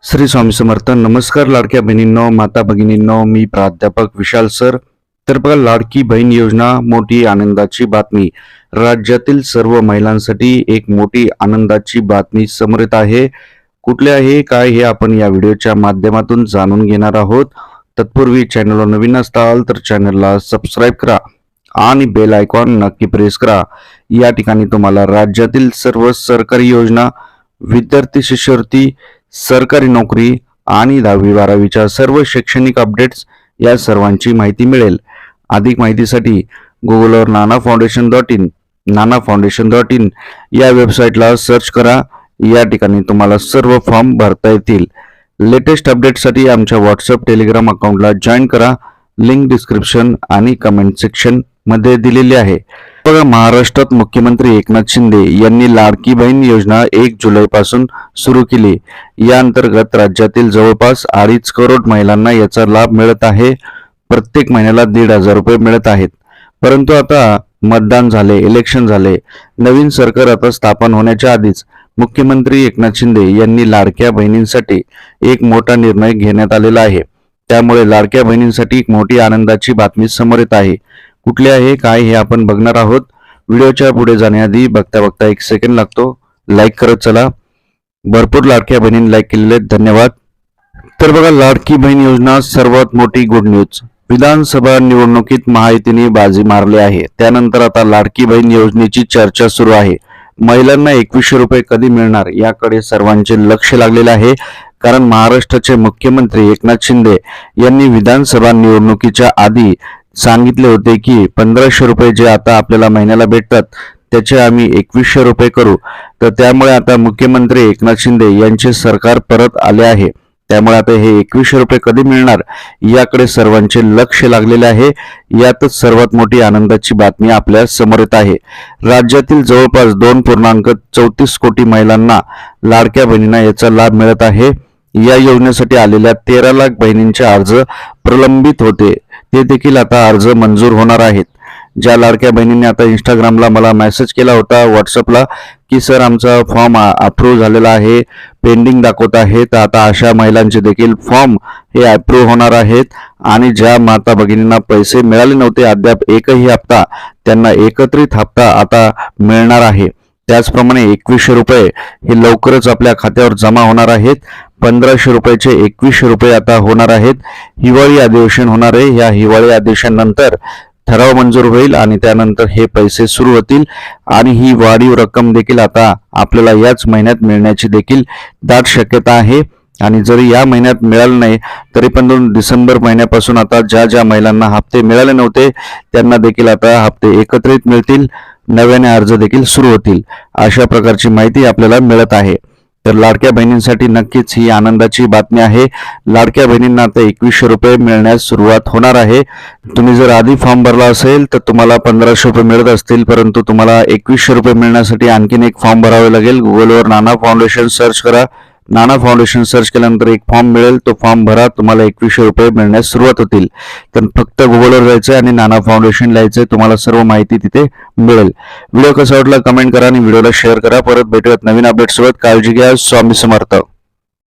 श्री स्वामी समर्थ. नमस्कार लाडक्या बहिणींनो, माता भगिनींनो, मी प्राध्यापक विशाल सर. तर बघा, लाडकी बहीण योजना मोठी आनंदाची बातमी. राज्यातील सर्व महिलांसाठी एक मोठी आनंदाची बातमी समोर येत आहे. कुठले आहे काय हे आपण या व्हिडिओच्या माध्यमातून जाणून घेणार आहोत. तत्पूर्वी चॅनलवर नवीन असाल तर चॅनलला सबस्क्राईब करा आणि बेल आयकॉन नक्की प्रेस करा. या ठिकाणी तुम्हाला राज्यातील सर्व सरकारी योजना, विद्यार्थी शिष्यवृत्ती, सरकारी नोकरी आणि 10वी-12वीच्या सर्व शैक्षणिक अपडेट्स या सर्वांची माहिती मिळेल. अधिक माहितीसाठी गुगलवर नानाफाउंडेशन.in या वेबसाईटला सर्च करा. या ठिकाणी तुम्हाला सर्व फॉर्म भरता येतील. लेटेस्ट अपडेटसाठी आमच्या व्हॉट्सअप टेलिग्राम अकाउंटला जॉईन करा. लिंक डिस्क्रिप्शन आणि कमेंट सेक्शन मध्ये दिलेली आहे. बघा, महाराष्ट्रात मुख्यमंत्री एकनाथ शिंदे यांनी लाडकी बहीण योजना 1 जुलैपासून सुरू केली. या अंतर्गत राज्यातील जवळपास 2.5 करोड महिलांना याचा लाभ मिळत आहे. प्रत्येक महिन्याला 1,500 रुपये मिळत आहेत. परंतु आता मतदान झाले, इलेक्शन झाले, नवीन सरकार आता स्थापन होण्याच्या आधीच मुख्यमंत्री एकनाथ शिंदे यांनी लाडक्या बहिणींसाठी एक मोठा निर्णय घेण्यात आलेला आहे. त्यामुळे लाडक्या बहिणींसाठी एक मोठी आनंदाची बातमी समोर येत आहे. कुठले आहे काय हे आपण बघणार आहोत. व्हिडिओच्या पुढे जाण्याआधी बघता 1 सेकंड लागतो. लाईक करत चला. भरपूर लाडक्या बहिणींनी लाईक केलेले, धन्यवाद. तर बघा, लाडकी बहीण योजना सर्वात मोठी गुड न्यूज. विधानसभा निवडणुकीत महायुतीने बाजी मारली आहे. त्यानंतर आता लाडकी बहीण योजनेची चर्चा सुरू आहे. महिलांना 2100 रुपये कधी मिळणार याकडे सर्वांचे लक्ष लागलेले आहे. कारण महाराष्ट्राचे मुख्यमंत्री एकनाथ शिंदे यांनी विधानसभा निवडणुकीच्या आधी सांगितले होते की 1500 रुपये जे आता आपल्याला महिन्याला भेटतात त्याचे आम्ही 2100 रुपये करू. तर त्यामुळे आता मुख्यमंत्री एकनाथ शिंदे यांचे सरकार परत आले आहे. त्यामुळे आता हे 2100 रुपये कधी मिळणार याकडे सर्वांचे लक्ष लागलेले आहे. यातच सर्वात मोठी आनंदाची बातमी आपल्या समोर येत आहे. राज्यातील जवळपास 2.34 कोटी महिलांना लाडक्या बहिणींना याचा लाभ मिळत आहे. या योजनेसाठी आलेल्या 13 लाख बहिणींचे अर्ज प्रलंबित होते ते देखील आता अर्ज मंजूर होणार आहेत. ज्या लाडक्या बहिणींनी आता इंस्टाग्रामला मला मेसेज केला होता, व्हॉट्सअपला, की सर आमचा फॉर्म अप्रूव्ह झालेला आहे, पेंडिंग दाखवत आहे, तर आता अशा महिलांचे देखील फॉर्म हे अप्रूव्ह होणार आहेत. आणि ज्या माता भगिनींना पैसे मिळाले नव्हते अद्याप एकही हप्ता, त्यांना एकत्रित हप्ता आता मिळणार आहे. त्याचप्रमाणे 2100 रुपये हे लवकरच आपल्या खात्यावर जमा होणार आहेत. 1500 रुपयाचे 2100 रुपये आता होणार आहेत. हिवाळी अधिवेशन होणार आहे. या हिवाळी अधिवेशनानंतर ठराव मंजूर होईल आणि त्यानंतर हे पैसे सुरू होतील. आणि ही वाढीव रक्कम देखील आता आपल्याला याच महिन्यात मिळण्याची देखील दाट शक्यता आहे. आणि जरी या महिन्यात मिळालं नाही तरी पण डिसेंबर महिन्यापासून आता ज्या महिलांना हप्ते मिळाले नव्हते त्यांना देखील आता हप्ते एकत्रित मिळतील. नव्याने अर्ज देखील सुरू होतील. अशा प्रकारची माहिती आपल्याला मिळत आहे. तर लाडक्या बहिणींसाठी नक्कीच ही आनंदाची बातमी आहे. लाडक्या बहिणींना आता 2100 रुपये मिळण्यास सुरुवात होणार आहे. तुम्ही जर आधी फॉर्म भरला असेल तर तुम्हाला 1500 रुपये मिळत असतील, परंतु तुम्हाला 2100 रुपये मिळण्यासाठी आणखीन एक फॉर्म भरावे लागेल. गुगलवर नाना फाउंडेशन सर्च करा. नाना फाउंडेशन सर्च केल्यानंतर एक फॉर्म मिळेल, तो फॉर्म भरा. तुम्हाला 2100 रुपये मिळण्यास सुरुवात होतील. तर फक्त गुगलवर जायचं आणि नाना फाउंडेशन लिहायचं, तुम्हाला सर्व माहिती तिथे मिळेल. व्हिडिओ कसा वाटला कमेंट करा आणि व्हिडिओला शेअर करा. परत भेटूयात नवीन अपडेट सोबत. काळजी घ्या. स्वामी समर्थ.